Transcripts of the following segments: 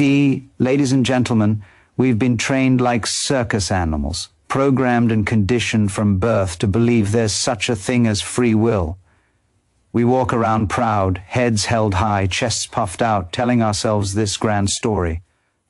see, ladies and gentlemen, we've been trained like circus animals, programmed and conditioned from birth to believe there's such a thing as free will. We walk around proud, heads held high, chests puffed out, telling ourselves this grand story.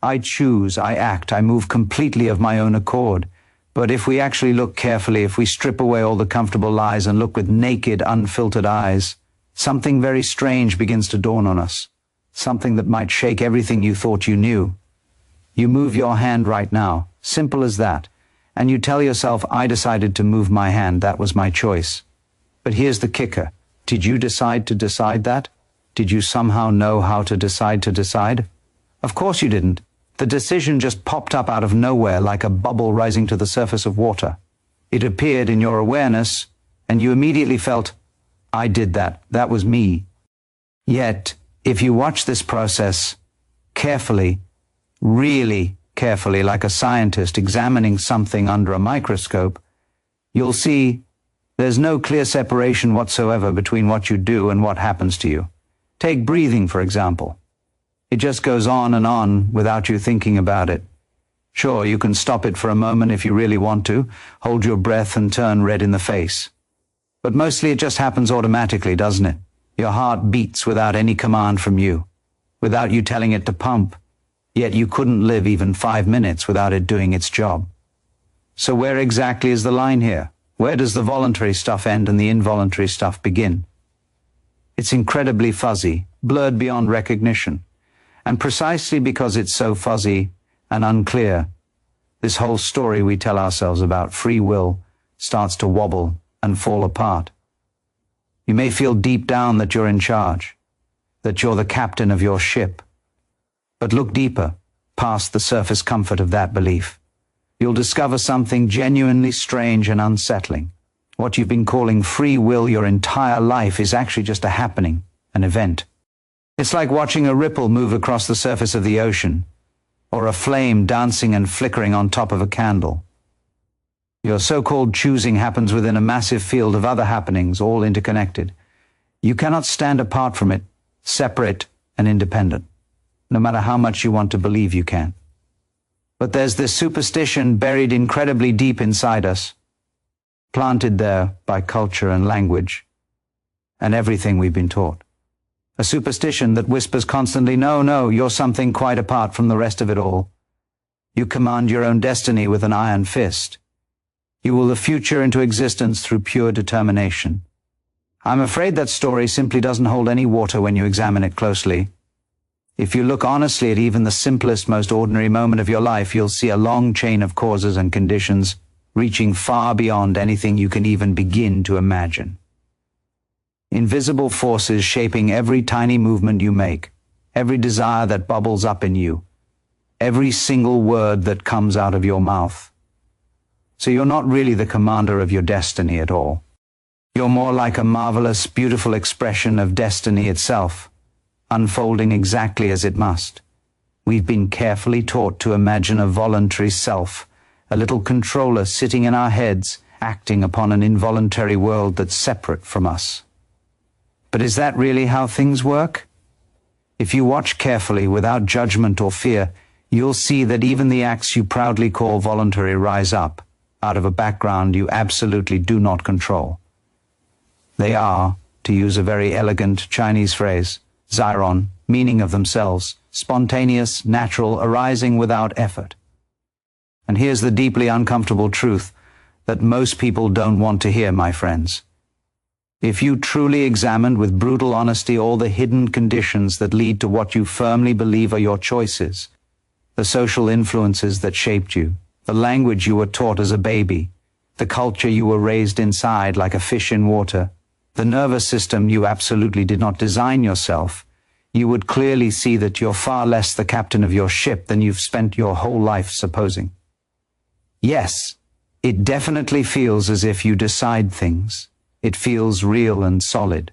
I choose, I act, I move completely of my own accord. But if we actually look carefully, if we strip away all the comfortable lies and look with naked, unfiltered eyes, something very strange begins to dawn on us. Something that might shake everything you thought you knew. You move your hand right now, simple as that, and you tell yourself, I decided to move my hand, that was my choice. But here's the kicker. Did you decide to decide that? Did you somehow know how to decide to decide? Of course you didn't. The decision just popped up out of nowhere like a bubble rising to the surface of water. It appeared in your awareness, and you immediately felt, I did that, that was me. Yet, if you watch this process carefully, really carefully, like a scientist examining something under a microscope, you'll see there's no clear separation whatsoever between what you do and what happens to you. Take breathing, for example. It just goes on without you thinking about it. Sure, you can stop it for a moment if you really want to, hold your breath and turn red in the face. But mostly it just happens automatically, doesn't it? Your heart beats without any command from you, without you telling it to pump. Yet you couldn't live even 5 minutes without it doing its job. So where exactly is the line here? Where does the voluntary stuff end and the involuntary stuff begin? It's incredibly fuzzy, blurred beyond recognition. And precisely because it's so fuzzy and unclear, this whole story we tell ourselves about free will starts to wobble and fall apart. You may feel deep down that you're in charge, that you're the captain of your ship. But look deeper, past the surface comfort of that belief. You'll discover something genuinely strange and unsettling. What you've been calling free will your entire life is actually just a happening, an event. It's like watching a ripple move across the surface of the ocean, or a flame dancing and flickering on top of a candle. Your so-called choosing happens within a massive field of other happenings, all interconnected. You cannot stand apart from it, separate and independent, no matter how much you want to believe you can. But there's this superstition buried incredibly deep inside us, planted there by culture and language, and everything we've been taught. A superstition that whispers constantly, no, you're something quite apart from the rest of it all. You command your own destiny with an iron fist. You will the future into existence through pure determination. I'm afraid that story simply doesn't hold any water when you examine it closely. If you look honestly at even the simplest, most ordinary moment of your life, you'll see a long chain of causes and conditions reaching far beyond anything you can even begin to imagine. Invisible forces shaping every tiny movement you make, every desire that bubbles up in you, every single word that comes out of your mouth. So you're not really the commander of your destiny at all. You're more like a marvelous, beautiful expression of destiny itself, unfolding exactly as it must. We've been carefully taught to imagine a voluntary self, a little controller sitting in our heads, acting upon an involuntary world that's separate from us. But is that really how things work? If you watch carefully without judgment or fear, you'll see that even the acts you proudly call voluntary rise up out of a background you absolutely do not control. They are, to use a very elegant Chinese phrase, Xiron, meaning of themselves, spontaneous, natural, arising without effort. And here's the deeply uncomfortable truth that most people don't want to hear, my friends. If you truly examined with brutal honesty all the hidden conditions that lead to what you firmly believe are your choices, the social influences that shaped you, the language you were taught as a baby, the culture you were raised inside like a fish in water, the nervous system you absolutely did not design yourself, you would clearly see that you're far less the captain of your ship than you've spent your whole life supposing. Yes, it definitely feels as if you decide things. It feels real and solid.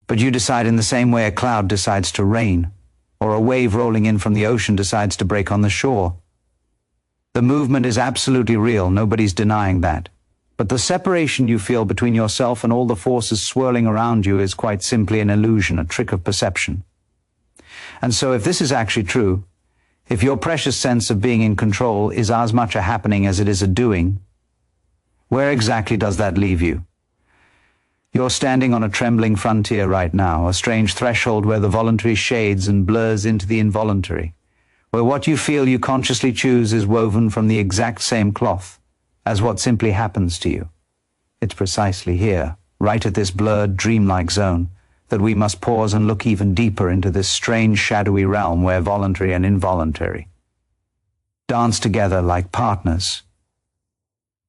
But you decide in the same way a cloud decides to rain, or a wave rolling in from the ocean decides to break on the shore. The movement is absolutely real, nobody's denying that. But the separation you feel between yourself and all the forces swirling around you is quite simply an illusion, a trick of perception. And so if this is actually true, If your precious sense of being in control is as much a happening as it is a doing, where exactly does that leave you? You're standing on a trembling frontier right now, a strange threshold where the voluntary shades and blurs into the involuntary, where what you feel you consciously choose is woven from the exact same cloth as what simply happens to you. It's precisely here, right at this blurred, dreamlike zone, that we must pause and look even deeper into this strange, shadowy realm where voluntary and involuntary dance together like partners,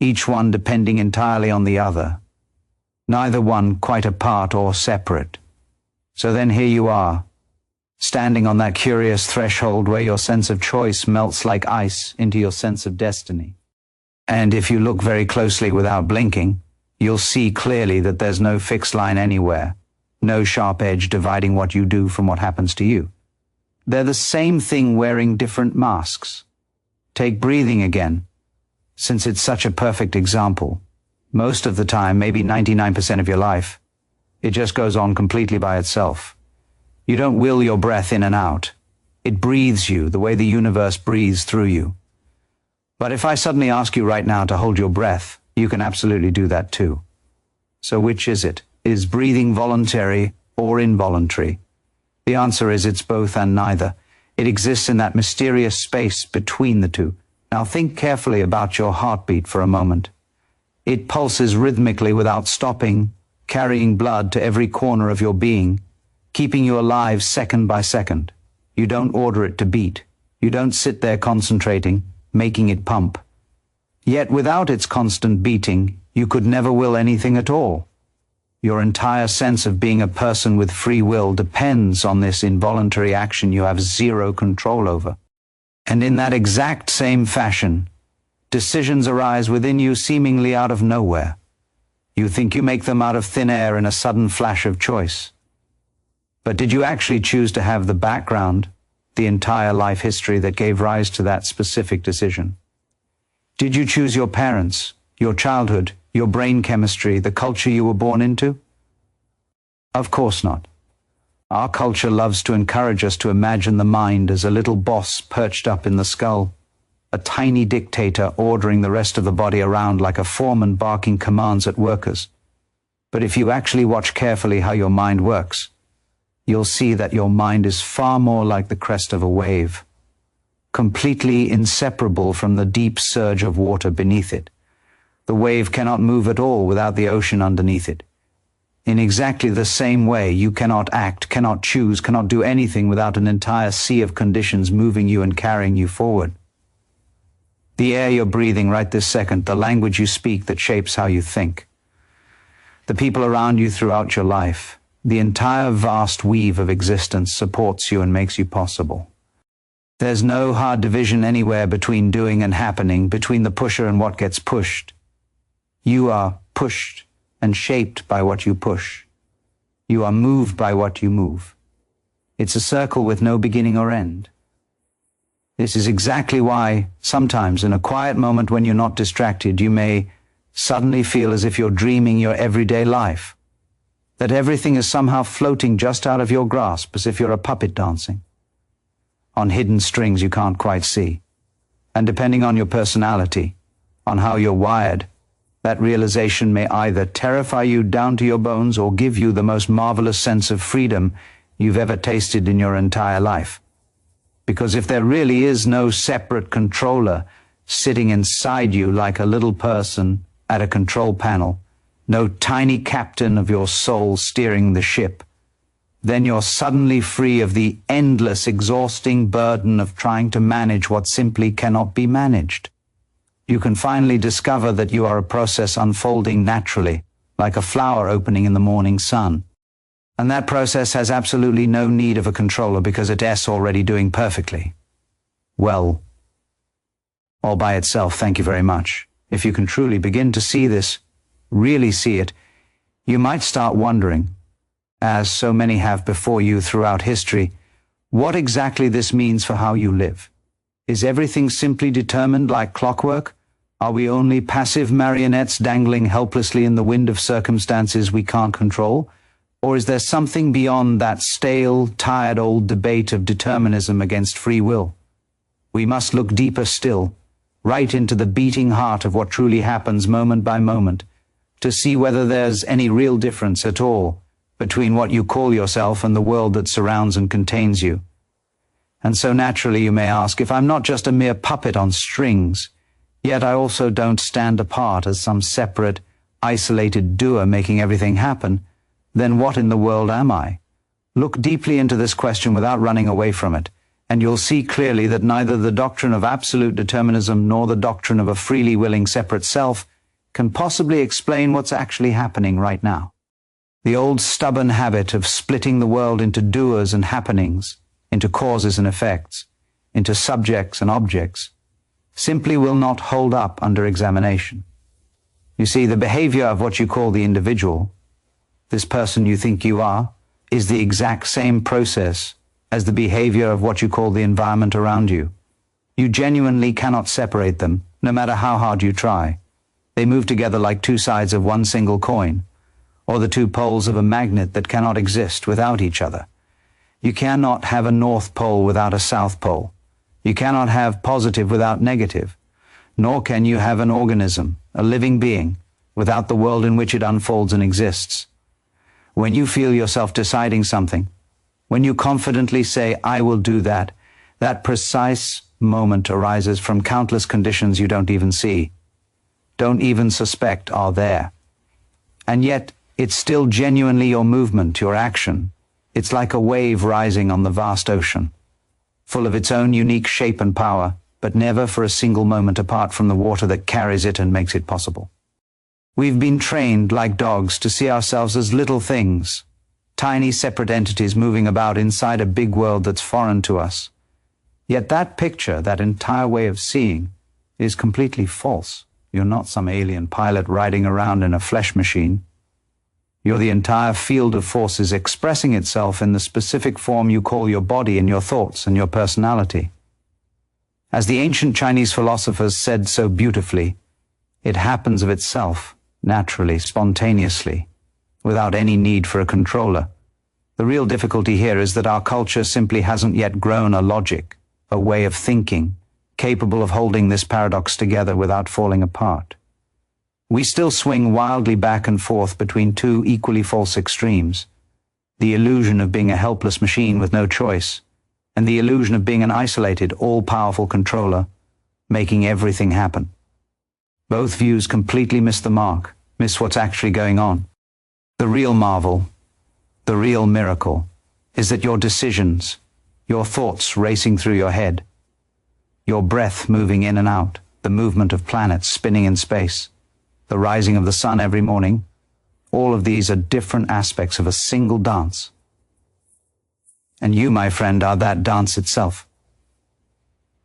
each one depending entirely on the other, neither one quite apart or separate. So then here you are, standing on that curious threshold where your sense of choice melts like ice into your sense of destiny. And if you look very closely without blinking, you'll see clearly that there's no fixed line anywhere, no sharp edge dividing what you do from what happens to you. They're the same thing wearing different masks. Take breathing again, since it's such a perfect example. Most of the time, maybe 99% of your life, it just goes on completely by itself. You don't will your breath in and out. It breathes you the way the universe breathes through you. But if I suddenly ask you right now to hold your breath, you can absolutely do that too. So which is it? Is breathing voluntary or involuntary? The answer is it's both and neither. It exists in that mysterious space between the two. Now think carefully about your heartbeat for a moment. It pulses rhythmically without stopping, carrying blood to every corner of your being, keeping you alive second by second. You don't order it to beat. You don't sit there concentrating, making it pump. Yet without its constant beating, you could never will anything at all. Your entire sense of being a person with free will depends on this involuntary action you have zero control over. And in that exact same fashion, decisions arise within you seemingly out of nowhere. You think you make them out of thin air in a sudden flash of choice. But did you actually choose to have the background, the entire life history that gave rise to that specific decision? Did you choose your parents, your childhood, your brain chemistry, the culture you were born into? Of course not. Our culture loves to encourage us to imagine the mind as a little boss perched up in the skull, a tiny dictator ordering the rest of the body around like a foreman barking commands at workers. But if you actually watch carefully how your mind works, you'll see that your mind is far more like the crest of a wave, completely inseparable from the deep surge of water beneath it. The wave cannot move at all without the ocean underneath it. In exactly the same way, you cannot act, cannot choose, cannot do anything without an entire sea of conditions moving you and carrying you forward. The air you're breathing right this second, the language you speak that shapes how you think, the people around you throughout your life, the entire vast weave of existence supports you and makes you possible. There's no hard division anywhere between doing and happening, between the pusher and what gets pushed. You are pushed and shaped by what you push. You are moved by what you move. It's a circle with no beginning or end. This is exactly why, sometimes in a quiet moment when you're not distracted, you may suddenly feel as if you're dreaming your everyday life, that everything is somehow floating just out of your grasp, as if you're a puppet dancing on hidden strings you can't quite see. And depending on your personality, on how you're wired, that realization may either terrify you down to your bones or give you the most marvelous sense of freedom you've ever tasted in your entire life. Because if there really is no separate controller sitting inside you like a little person at a control panel, no tiny captain of your soul steering the ship, then you're suddenly free of the endless, exhausting burden of trying to manage what simply cannot be managed. You can finally discover that you are a process unfolding naturally, like a flower opening in the morning sun. And that process has absolutely no need of a controller because it's already doing perfectly well, all by itself. Thank you very much. If you can truly begin to see this, really see it, you might start wondering, as so many have before you throughout history, what exactly this means for how you live. Is everything simply determined like clockwork? Are we only passive marionettes dangling helplessly in the wind of circumstances we can't control? Or is there something beyond that stale, tired old debate of determinism against free will? We must look deeper still, right into the beating heart of what truly happens moment by moment, to see whether there's any real difference at all between what you call yourself and the world that surrounds and contains you. And so naturally you may ask, if I'm not just a mere puppet on strings, yet I also don't stand apart as some separate, isolated doer making everything happen, then what in the world am I? Look deeply into this question without running away from it, and you'll see clearly that neither the doctrine of absolute determinism nor the doctrine of a freely willing separate self can possibly explain what's actually happening right now. The old stubborn habit of splitting the world into doers and happenings, into causes and effects, into subjects and objects, simply will not hold up under examination. You see, the behavior of what you call the individual, this person you think you are, is the exact same process as the behavior of what you call the environment around you. You genuinely cannot separate them, no matter how hard you try. They move together like two sides of one single coin, or the two poles of a magnet that cannot exist without each other. You cannot have a North Pole without a South Pole. You cannot have positive without negative, nor can you have an organism, a living being, without the world in which it unfolds and exists. When you feel yourself deciding something, when you confidently say, I will do that, that precise moment arises from countless conditions you don't even see, don't even suspect are there. And yet, it's still genuinely your movement, your action. It's like a wave rising on the vast ocean, full of its own unique shape and power, but never for a single moment apart from the water that carries it and makes it possible. We've been trained, like dogs, to see ourselves as little things, tiny separate entities moving about inside a big world that's foreign to us. Yet that picture, that entire way of seeing, is completely false. You're not some alien pilot riding around in a flesh machine. You're the entire field of forces expressing itself in the specific form you call your body and your thoughts and your personality. As the ancient Chinese philosophers said so beautifully, it happens of itself, naturally, spontaneously, without any need for a controller. The real difficulty here is that our culture simply hasn't yet grown a logic, a way of thinking, capable of holding this paradox together without falling apart. We still swing wildly back and forth between two equally false extremes, the illusion of being a helpless machine with no choice, and the illusion of being an isolated, all-powerful controller, making everything happen. Both views completely miss the mark, miss what's actually going on. The real marvel, the real miracle, is that your decisions, your thoughts racing through your head, your breath moving in and out, the movement of planets spinning in space, the rising of the sun every morning, all of these are different aspects of a single dance. And you, my friend, are that dance itself.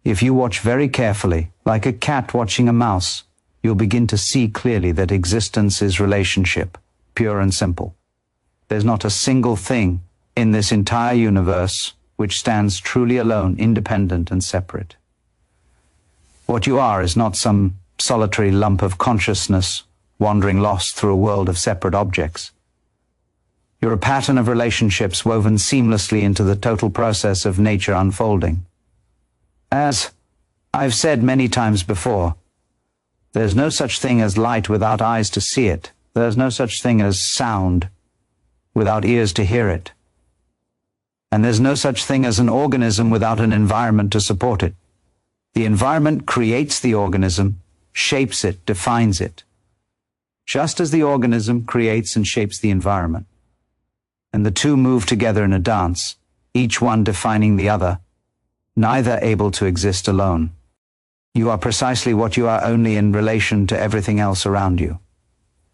If you watch very carefully, like a cat watching a mouse, you'll begin to see clearly that existence is relationship, pure and simple. There's not a single thing in this entire universe which stands truly alone, independent and separate. What you are is not some solitary lump of consciousness wandering lost through a world of separate objects. You're a pattern of relationships woven seamlessly into the total process of nature unfolding. As I've said many times before, there's no such thing as light without eyes to see it. There's no such thing as sound without ears to hear it. And there's no such thing as an organism without an environment to support it. The environment creates the organism, shapes it, defines it, just as the organism creates and shapes the environment. And the two move together in a dance, each one defining the other, neither able to exist alone. You are precisely what you are only in relation to everything else around you.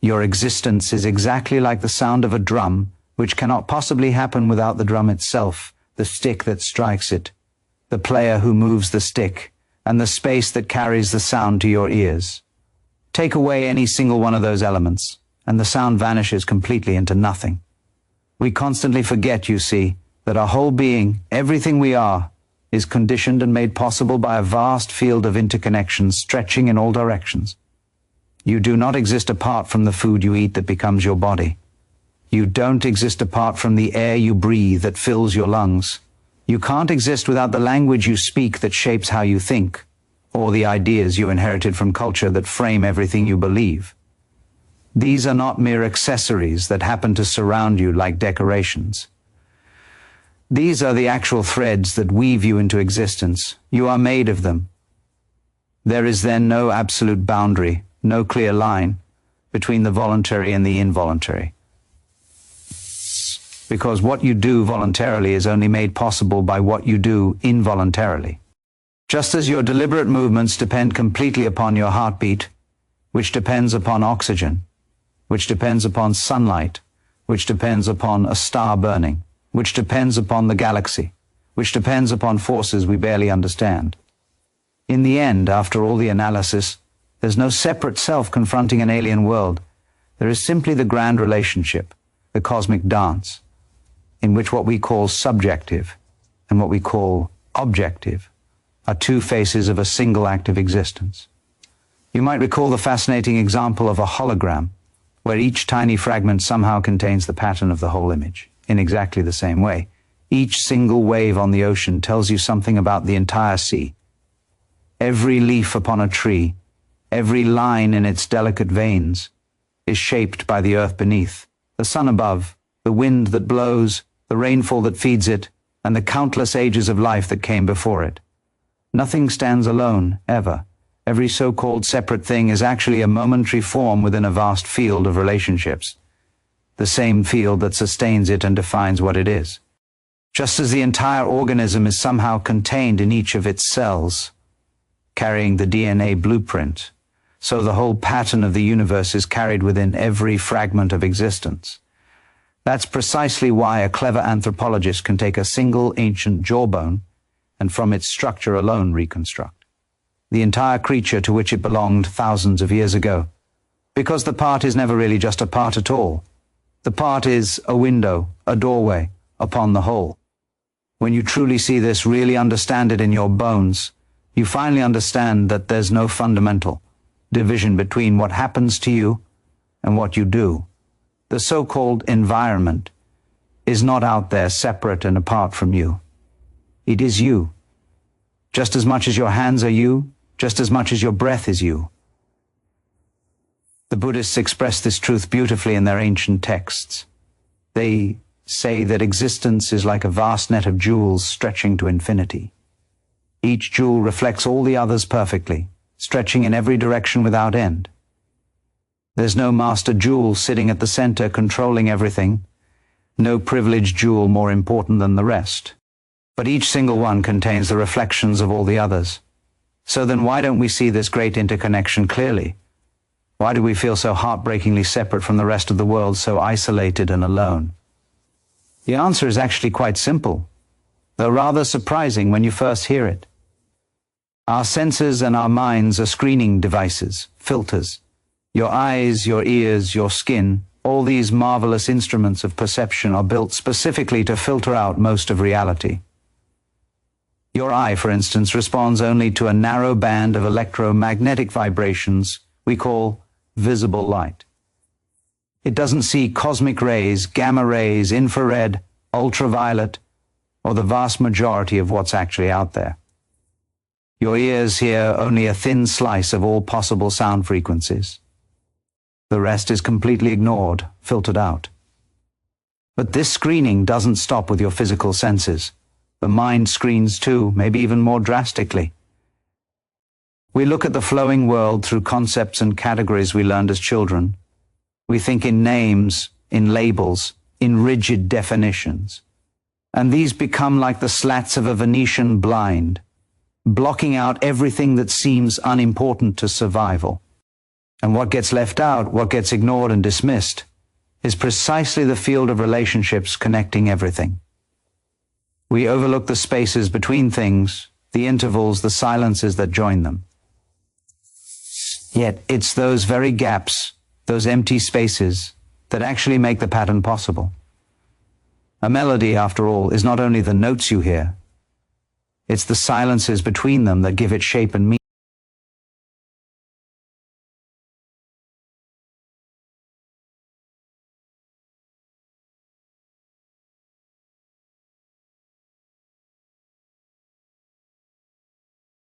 Your existence is exactly like the sound of a drum, which cannot possibly happen without the drum itself, the stick that strikes it, the player who moves the stick, and the space that carries the sound to your ears. Take away any single one of those elements, and the sound vanishes completely into nothing. We constantly forget, you see, that our whole being, everything we are, is conditioned and made possible by a vast field of interconnections stretching in all directions. You do not exist apart from the food you eat that becomes your body. You don't exist apart from the air you breathe that fills your lungs. You can't exist without the language you speak that shapes how you think, or the ideas you inherited from culture that frame everything you believe. These are not mere accessories that happen to surround you like decorations. These are the actual threads that weave you into existence. You are made of them. There is then no absolute boundary, no clear line between the voluntary and the involuntary. Because what you do voluntarily is only made possible by what you do involuntarily. Just as your deliberate movements depend completely upon your heartbeat, which depends upon oxygen, which depends upon sunlight, which depends upon a star burning, which depends upon the galaxy, which depends upon forces we barely understand. In the end, after all the analysis, there's no separate self confronting an alien world. There is simply the grand relationship, the cosmic dance, in which what we call subjective and what we call objective are two faces of a single active existence. You might recall the fascinating example of a hologram, where each tiny fragment somehow contains the pattern of the whole image, in exactly the same way. Each single wave on the ocean tells you something about the entire sea. Every leaf upon a tree, every line in its delicate veins, is shaped by the earth beneath, the sun above, the wind that blows, the rainfall that feeds it, and the countless ages of life that came before it. Nothing stands alone, ever. Every so-called separate thing is actually a momentary form within a vast field of relationships, the same field that sustains it and defines what it is. Just as the entire organism is somehow contained in each of its cells, carrying the DNA blueprint, so the whole pattern of the universe is carried within every fragment of existence. That's precisely why a clever anthropologist can take a single ancient jawbone and from its structure alone reconstruct the entire creature to which it belonged thousands of years ago. Because the part is never really just a part at all. The part is a window, a doorway, upon the whole. When you truly see this, really understand it in your bones, you finally understand that there's no fundamental division between what happens to you and what you do. The so-called environment is not out there separate and apart from you. It is you. Just as much as your hands are you, just as much as your breath is you. The Buddhists express this truth beautifully in their ancient texts. They say that existence is like a vast net of jewels stretching to infinity. Each jewel reflects all the others perfectly, stretching in every direction without end. There's no master jewel sitting at the center controlling everything, no privileged jewel more important than the rest. But each single one contains the reflections of all the others. So then why don't we see this great interconnection clearly? Why do we feel so heartbreakingly separate from the rest of the world, so isolated and alone? The answer is actually quite simple, though rather surprising when you first hear it. Our senses and our minds are screening devices, filters. Your eyes, your ears, your skin, all these marvelous instruments of perception are built specifically to filter out most of reality. Your eye, for instance, responds only to a narrow band of electromagnetic vibrations we call visible light. It doesn't see cosmic rays, gamma rays, infrared, ultraviolet, or the vast majority of what's actually out there. Your ears hear only a thin slice of all possible sound frequencies. The rest is completely ignored, filtered out. But this screening doesn't stop with your physical senses. The mind screens too, maybe even more drastically. We look at the flowing world through concepts and categories we learned as children. We think in names, in labels, in rigid definitions. And these become like the slats of a Venetian blind, blocking out everything that seems unimportant to survival. And what gets left out, what gets ignored and dismissed, is precisely the field of relationships connecting everything. We overlook the spaces between things, the intervals, the silences that join them. Yet it's those very gaps, those empty spaces, that actually make the pattern possible. A melody, after all, is not only the notes you hear, it's the silences between them that give it shape and meaning.